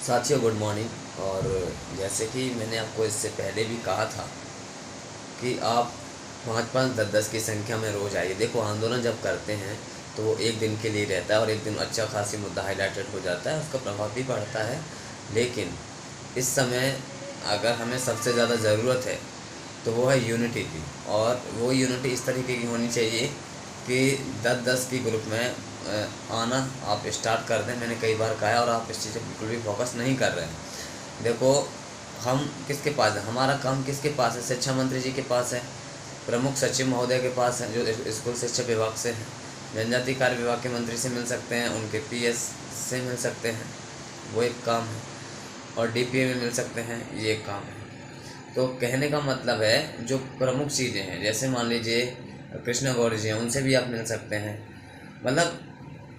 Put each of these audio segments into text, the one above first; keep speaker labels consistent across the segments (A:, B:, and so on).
A: साथियों good morning. और जैसे कि मैंने आपको इससे पहले भी कहा था कि आप 5-5, 10-10 की संख्या में रोज़ आइए। देखो, आंदोलन जब करते हैं तो वो एक दिन के लिए रहता है और एक दिन अच्छा खासी मुद्दा हाईलाइटेड हो जाता है, उसका प्रभाव भी बढ़ता है। लेकिन इस समय अगर हमें सबसे ज़्यादा ज़रूरत है तो वो है यूनिटी की। और वो यूनिटी इस तरीके की होनी चाहिए कि 10-10 की ग्रुप में आना आप स्टार्ट कर दें। मैंने कई बार कहा है और आप इस चीज़ पर बिल्कुल भी फोकस नहीं कर रहे हैं। देखो, हम किसके पास है, हमारा काम किसके पास है? शिक्षा मंत्री जी के पास है, प्रमुख सचिव महोदय के पास है जो स्कूल शिक्षा विभाग से हैं, जनजातीय कार्य विभाग के मंत्री से मिल सकते हैं, उनके पीएस से मिल सकते हैं, वो एक काम है, और डीपीए में मिल सकते हैं, ये एक काम है। तो कहने का मतलब है जो प्रमुख चीज़ें हैं, जैसे मान लीजिए कृष्णा गौरी जी हैं, उनसे भी आप मिल सकते हैं।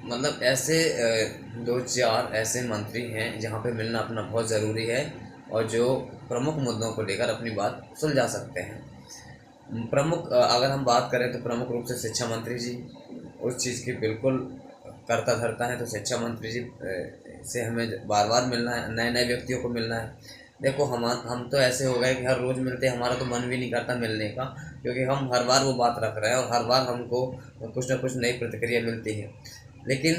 A: मतलब ऐसे 2-4 ऐसे मंत्री हैं जहाँ पे मिलना अपना बहुत ज़रूरी है और जो प्रमुख मुद्दों को लेकर अपनी बात सुलझा सकते हैं। प्रमुख अगर हम बात करें तो प्रमुख रूप से शिक्षा मंत्री जी उस चीज़ की बिल्कुल करता धरता है। तो शिक्षा मंत्री जी से हमें बार बार मिलना है, नए नए व्यक्तियों को मिलना है। देखो, हम तो ऐसे हो गए कि हर रोज़ मिलते हैं, हमारा तो मन भी नहीं करता मिलने का, क्योंकि हम हर बार वो बात रख रहे हैं और हर बार हमको कुछ ना कुछ नई प्रतिक्रिया मिलती है। लेकिन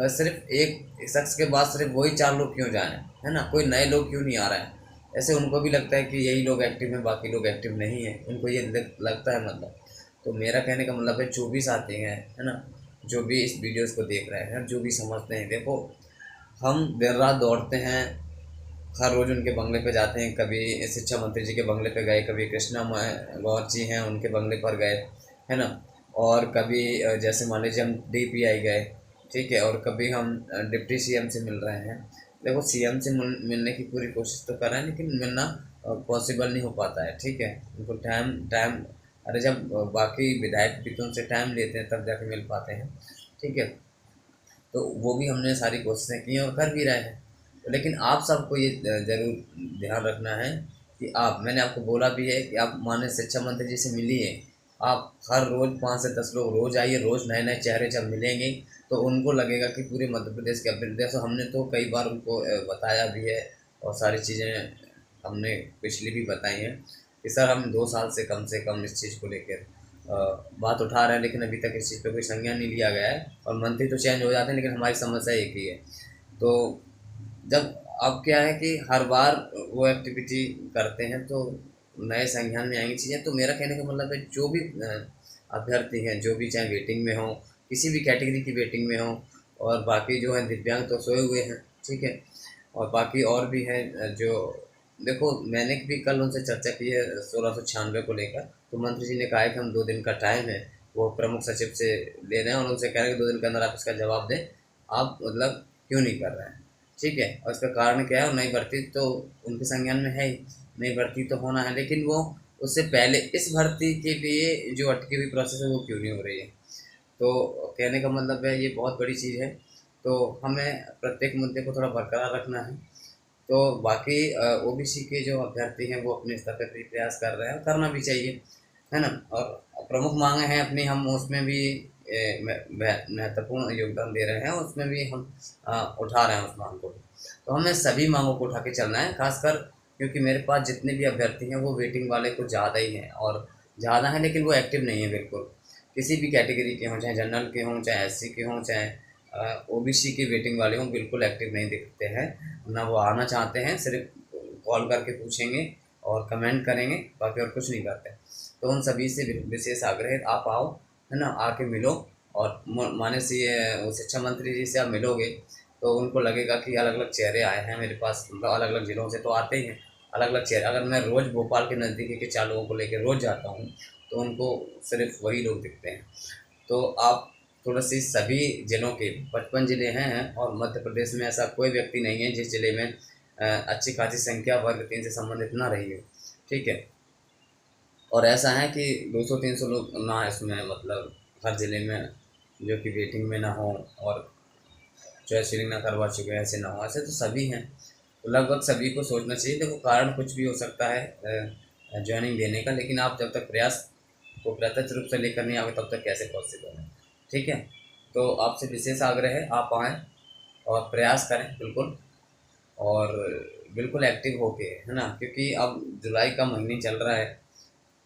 A: सिर्फ एक शख्स के बाद सिर्फ वही 4 लोग क्यों जाएं, है ना? कोई नए लोग क्यों नहीं आ रहे हैं? ऐसे उनको भी लगता है कि यही लोग एक्टिव हैं, बाकी लोग एक्टिव नहीं हैं, उनको ये लगता है। मतलब तो मेरा कहने का मतलब है जो भी साथी हैं, है ना, जो भी इस वीडियोस को देख रहे हैं, जो भी समझते हैं, देखो, हम देर रात दौड़ते हैं, हर रोज़ उनके बंगले पे जाते हैं। कभी शिक्षा मंत्री जी के बंगले पे गए, कभी कृष्णा गौर जी हैं उनके बंगले पर गए, है ना, और कभी जैसे मान लीजिए हम डीपीआई गए, ठीक है, और कभी हम डिप्टी सीएम से मिल रहे हैं। देखो, सीएम से मिलने की पूरी कोशिश तो कर रहे हैं, लेकिन मिलना पॉसिबल नहीं हो पाता है, ठीक है। उनको टाइम टाइम अरे जब बाकी विधायक भी तो उनसे टाइम लेते हैं तब जाके मिल पाते हैं, ठीक है। तो वो भी हमने सारी कोशिशें की हैं और कर भी रहे हैं। लेकिन आप सबको ये ज़रूर ध्यान रखना है कि मैंने आपको बोला भी है कि आप माननीय शिक्षा मंत्री जी से मिलिए। आप हर रोज़ 5 से 10 लोग रोज़ आइए। रोज़ नए नए चेहरे जब मिलेंगे तो उनको लगेगा कि पूरे मध्य प्रदेश के अपडेट। हमने तो कई बार उनको बताया भी है और सारी चीज़ें हमने पिछली भी बताई हैं कि सर, हम 2 साल से कम इस चीज़ को लेकर बात उठा रहे हैं, लेकिन अभी तक इस चीज़ पे कोई संज्ञान नहीं लिया गया है। और मंत्री तो चेंज हो जाते हैं, लेकिन हमारी समस्या एक ही है। तो जब अब क्या है कि हर बार वो एक्टिविटी करते हैं तो नए संज्ञान में आएंगी चीज़ें। तो मेरा कहने का मतलब है जो भी अभ्यर्थी हैं, जो भी चाहे वेटिंग में हो, किसी भी कैटेगरी की वेटिंग में हो, और बाकी जो है दिव्यांग तो सोए हुए हैं, ठीक है, और बाकी और भी हैं जो, देखो, मैंने भी कल उनसे चर्चा की है 1696 को लेकर। तो मंत्री जी ने कहा है कि हम 2 दिन का टाइम है वो प्रमुख सचिव से ले रहे हैं और उनसे कह रहे हैं कि 2 दिन के अंदर आप इसका जवाब दें। आप मतलब क्यों नहीं कर रहे हैं, ठीक है, और इसका कारण क्या है? और नई भर्ती तो उनके संज्ञान में है ही, नई भर्ती तो होना है, लेकिन वो उससे पहले इस भर्ती के लिए जो अटकी हुई प्रोसेस है वो क्यों नहीं हो रही है? तो कहने का मतलब है ये बहुत बड़ी चीज़ है। तो हमें प्रत्येक मुद्दे को थोड़ा बरकरार रखना है। तो बाकी ओबीसी के जो अभ्यर्थी हैं वो अपने स्तर पर भी प्रयास कर रहे हैं और करना भी चाहिए, है ना। और प्रमुख मांगे हैं अपनी, हम उसमें भी महत्वपूर्ण योगदान दे रहे हैं, उसमें भी हम उठा रहे हैं उस मांग को भी। तो हमें सभी मांगों को उठा के चलना है, खासकर क्योंकि मेरे पास जितने भी अभ्यर्थी हैं वो वेटिंग वाले कुछ ज़्यादा ही हैं, और ज़्यादा हैं लेकिन वो एक्टिव नहीं है बिल्कुल। किसी भी कैटेगरी के हों, चाहे जनरल के हों, चाहे एससी के हों, चाहे ओबीसी के वेटिंग वाले हों, बिल्कुल एक्टिव नहीं दिखते हैं। ना वो आना चाहते हैं, सिर्फ कॉल करके पूछेंगे और कमेंट करेंगे, बाकी और कुछ नहीं करते। तो उन सभी से विशेष आग्रह है, आप आओ, है ना, आके मिलो। और माने से वो शिक्षा मंत्री जी से आप मिलोगे तो उनको लगेगा कि अलग अलग चेहरे आए हैं मेरे पास, मतलब अलग अलग ज़िलों से तो आते ही हैं अलग अलग चेहरे। अगर मैं रोज़ भोपाल के नज़दीकी के 4 लोगों को लेकर रोज़ जाता हूँ तो उनको सिर्फ वही लोग दिखते हैं। तो आप थोड़ा सी सभी ज़िलों के 55 ज़िले हैं और मध्य प्रदेश में ऐसा कोई व्यक्ति नहीं है जिस ज़िले में अच्छी खासी संख्या वर्ग 3 से संबंधित ना रही हो, ठीक है। और ऐसा है कि 200-300 लोग ना इसमें, मतलब हर ज़िले में जो कि वेटिंग में ना हो और चॉइस फिलिंग ना करवा चुके हैं, ऐसे ना हो। ऐसे तो सभी हैं, तो लगभग सभी को सोचना चाहिए। देखो, कारण कुछ भी हो सकता है ज्वाइनिंग देने का, लेकिन आप जब तक प्रयास को प्रत्यक्ष रूप से लेकर नहीं आओगे तब तक कैसे पॉसिबल है, ठीक है। तो आपसे विशेष आग्रह है, आप आएँ और प्रयास करें बिल्कुल। और बिल्कुल एक्टिव होके, है ना, क्योंकि अब जुलाई का महीने चल रहा है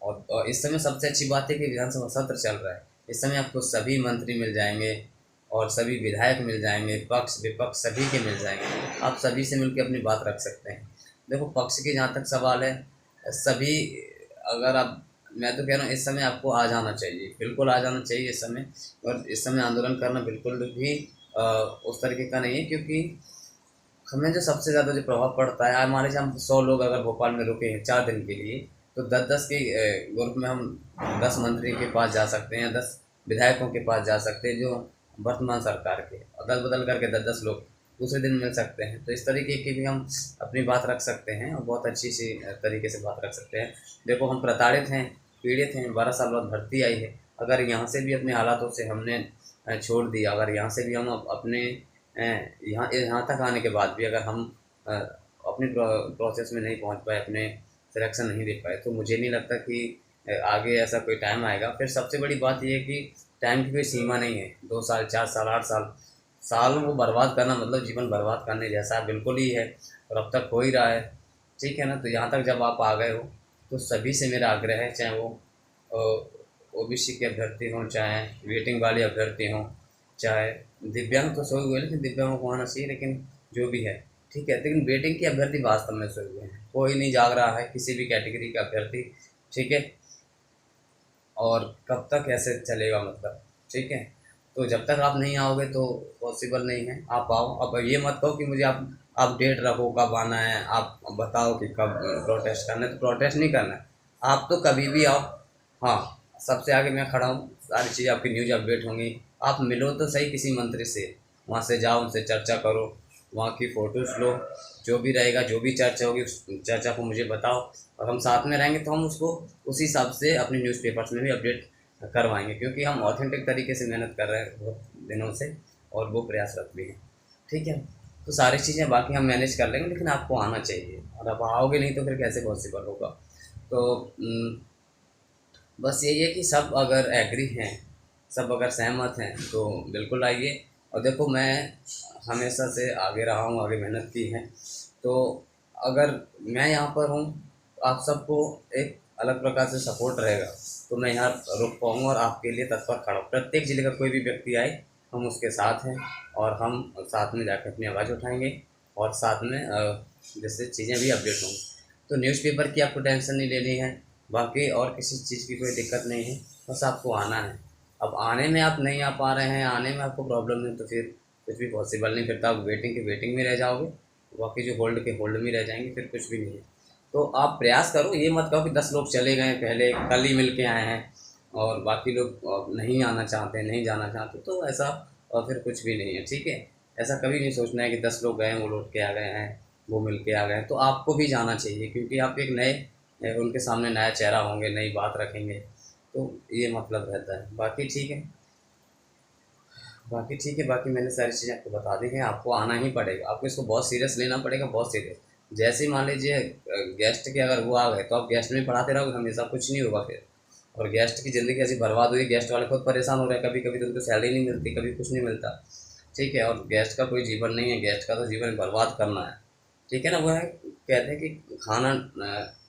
A: और इस समय सबसे अच्छी बात है कि विधानसभा सत्र चल रहा है। इस समय आपको सभी मंत्री मिल जाएंगे और सभी विधायक मिल जाएंगे, पक्ष विपक्ष सभी के मिल जाएंगे। आप सभी से मिलकर अपनी बात रख सकते हैं। देखो, पक्ष की जहाँ तक सवाल है, सभी, अगर आप, मैं तो कह रहा हूँ इस समय आपको आ जाना चाहिए, बिल्कुल आ जाना चाहिए इस समय। और इस समय आंदोलन करना बिल्कुल भी उस तरीके का नहीं है, क्योंकि हमें जो सबसे ज़्यादा जो प्रभाव पड़ता है, हमारे से हम 100 लोग अगर भोपाल में रुके हैं 4 दिन के लिए, तो 10-10 के ग्रुप में हम 10 मंत्री के पास जा सकते हैं, 10 विधायकों के पास जा सकते हैं, जो वर्तमान सरकार के, अदल बदल करके 10-10 लोग दूसरे दिन मिल सकते हैं। तो इस तरीके की भी हम अपनी बात रख सकते हैं और बहुत अच्छी सी तरीके से बात रख सकते हैं। देखो, हम प्रताड़ित हैं, पीड़ित हैं, 12 साल बाद भर्ती आई है। अगर यहाँ से भी अपने हालातों से हमने छोड़ दिया, अगर यहाँ से भी हम अपने यहाँ यहाँ तक आने के बाद भी अगर हम अपनी प्रोसेस में नहीं पहुँच पाए, अपने सिलेक्शन नहीं दे पाए, तो मुझे नहीं लगता कि आगे ऐसा कोई टाइम आएगा। फिर सबसे बड़ी बात ये है कि टाइम की कोई सीमा नहीं है, 2 साल, 4 साल, 8 साल, सालों को बर्बाद करना मतलब जीवन बर्बाद करने जैसा बिल्कुल ही है, और अब तक हो ही रहा है। ठीक है ना। तो यहाँ तक जब आप आ गए हो, तो सभी से मेरा आग्रह है, चाहे वो ओबीसी के अभ्यर्थी हों, चाहे वेटिंग वाले अभ्यर्थी हों, चाहे दिव्यांग तो सोए हुए हैं, लेकिन दिव्यांगों को आना चाहिए, लेकिन जो भी है ठीक है, लेकिन वेटिंग के अभ्यर्थी वास्तव में सोए हुए हैं, कोई नहीं जाग रहा है, किसी भी कैटेगरी का अभ्यर्थी। ठीक है। और कब तक ऐसे चलेगा मतलब। ठीक है। तो जब तक आप नहीं आओगे तो पॉसिबल नहीं है। आप आओ। अब ये मत कहो कि मुझे आप डेट रखो कब आना है, आप बताओ कि कब प्रोटेस्ट करना है, तो प्रोटेस्ट नहीं करना है, आप तो कभी भी आओ। हाँ, सबसे आगे मैं खड़ा हूँ, सारी चीज़ आपकी न्यूज़ अपडेट होंगी। आप मिलो तो सही किसी मंत्री से, वहाँ से जाओ, उनसे चर्चा करो, वहाँ की फ़ोटोज़ लो, जो भी रहेगा, जो भी चर्चा होगी उस चर्चा को मुझे बताओ, और हम साथ में रहेंगे तो हम उसको उसी हिसाब से अपने न्यूज़पेपर्स में भी अपडेट करवाएंगे, क्योंकि हम ऑथेंटिक तरीके से मेहनत कर रहे हैं बहुत दिनों से, और वो प्रयासरत भी हैं। ठीक है। तो सारी चीज़ें बाकी हम मैनेज कर लेंगे, लेकिन आपको आना चाहिए, और आप आओगे नहीं तो फिर कैसे पॉसिबल होगा। तो बस यही है कि सब अगर एग्री हैं, सब अगर सहमत हैं, तो बिल्कुल आइए। और देखो, मैं हमेशा से आगे रहा हूँ, आगे मेहनत की है, तो अगर मैं यहाँ पर हूँ, आप सबको एक अलग प्रकार से सपोर्ट रहेगा, तो मैं यहाँ रुक पाऊँगा और आपके लिए तत्पर खड़ा हूँ। प्रत्येक जिले का कोई भी व्यक्ति आए, हम उसके साथ हैं, और हम साथ में जाकर अपनी आवाज़ उठाएंगे, और साथ में जैसे चीज़ें भी अपडेट होंगी। तो न्यूज़पेपर की आपको टेंशन नहीं लेनी है, बाकी और किसी चीज़ की कोई दिक्कत नहीं है, बस आपको आना है। अब आने में आप नहीं आ पा रहे हैं, आने में आपको प्रॉब्लम है, तो फिर कुछ भी पॉसिबल नहीं, फिर तो आप वेटिंग के वेटिंग में रह जाओगे, बाकी जो होल्ड के होल्ड में रह जाएंगे, फिर कुछ भी नहीं है। तो आप प्रयास करो, ये मत कहो कि 10 लोग चले गए पहले, कल ही मिल के आए हैं, और बाकी लोग नहीं आना चाहते, नहीं जाना चाहते, तो ऐसा फिर कुछ भी नहीं है। ठीक है। ऐसा कभी नहीं सोचना है कि 10 लोग गए, वो लौट के आ गए हैं, वो मिल के आ गए हैं, तो आपको भी जाना चाहिए, क्योंकि आप एक नए उनके सामने नया चेहरा होंगे, नई बात रखेंगे, तो ये मतलब रहता है। बाकी ठीक है, बाकी ठीक है, बाकी मैंने सारी चीज़ें आपको बता दी हैं, आपको आना ही पड़ेगा, आपको इसको बहुत सीरियस लेना पड़ेगा, बहुत सीरियस। जैसे ही मान लीजिए गेस्ट के अगर वो आ गए, तो आप गेस्ट में पढ़ाते रहोगे हमेशा, कुछ नहीं होगा फिर, और गेस्ट की ज़िंदगी ऐसी बर्बाद हुई, गेस्ट वाले खुद परेशान हो रहे हैं, कभी कभी तो उनको सैलरी नहीं मिलती, कभी कुछ नहीं मिलता। ठीक है। और गेस्ट का कोई जीवन नहीं है, गेस्ट का तो जीवन बर्बाद करना है। ठीक है ना। वो है, कहते हैं कि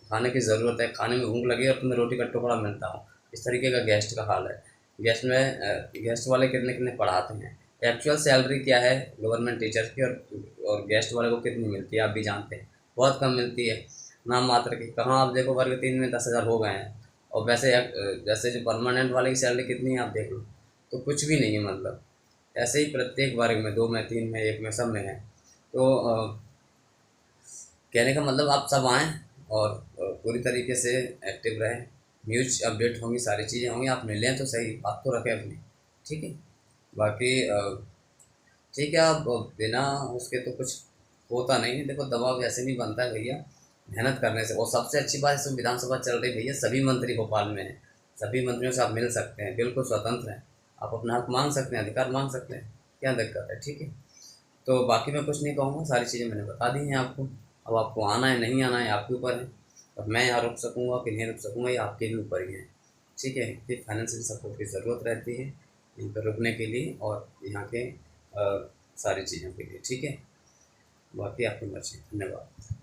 A: खाने की ज़रूरत है, खाने में भूख लगी और तुम्हें रोटी का टुकड़ा मिलता हो, इस तरीके का गेस्ट का हाल है। गेस्ट वाले कितने कितने पढ़ाते हैं, एक्चुअल सैलरी क्या है गवर्नमेंट टीचर की, और गेस्ट वाले को कितनी मिलती है आप भी जानते हैं, बहुत कम मिलती है, नाम मात्र की। कहाँ आप देखो, वर्ग 3 में 10,000 हो गए हैं, और वैसे जैसे जो परमानेंट वाले की सैलरी कितनी है आप देख लो, तो कुछ भी नहीं है मतलब। ऐसे ही प्रत्येक वर्ग में, 2 में, 3 में, 1 में, सब में है। तो कहने का मतलब आप सब आएँ, और पूरी तरीके से एक्टिव रहें, न्यूज़ अपडेट होंगी, सारी चीज़ें होंगी, आप मिलें तो सही, बात तो रखें अपनी। ठीक है। बाकी ठीक है, अब बिना उसके तो कुछ होता नहीं है। देखो, दबाव वैसे नहीं बनता है भैया, मेहनत करने से। और सबसे अच्छी बात है, विधानसभा चल रही भैया, सभी मंत्री भोपाल में हैं, सभी मंत्रियों से आप मिल सकते हैं, बिल्कुल स्वतंत्र हैं, आप अपना हक मांग सकते हैं, अधिकार मांग सकते हैं, क्या दिक्कत है। ठीक है। तो बाकी मैं कुछ नहीं कहूँगा, सारी चीज़ें मैंने बता दी हैं आपको। अब आपको आना है नहीं आना है आपके ऊपर है, और मैं यहाँ रुक सकूँगा कि नहीं रुक सकूँगा, ये आपके भी ऊपर ही है। ठीक है। फिर फाइनेंशियल सपोर्ट की ज़रूरत रहती है यहाँ पर रुकने के लिए, और यहाँ के सारी चीज़ों के लिए। ठीक है। बाकी आपकी मर्जी। धन्यवाद।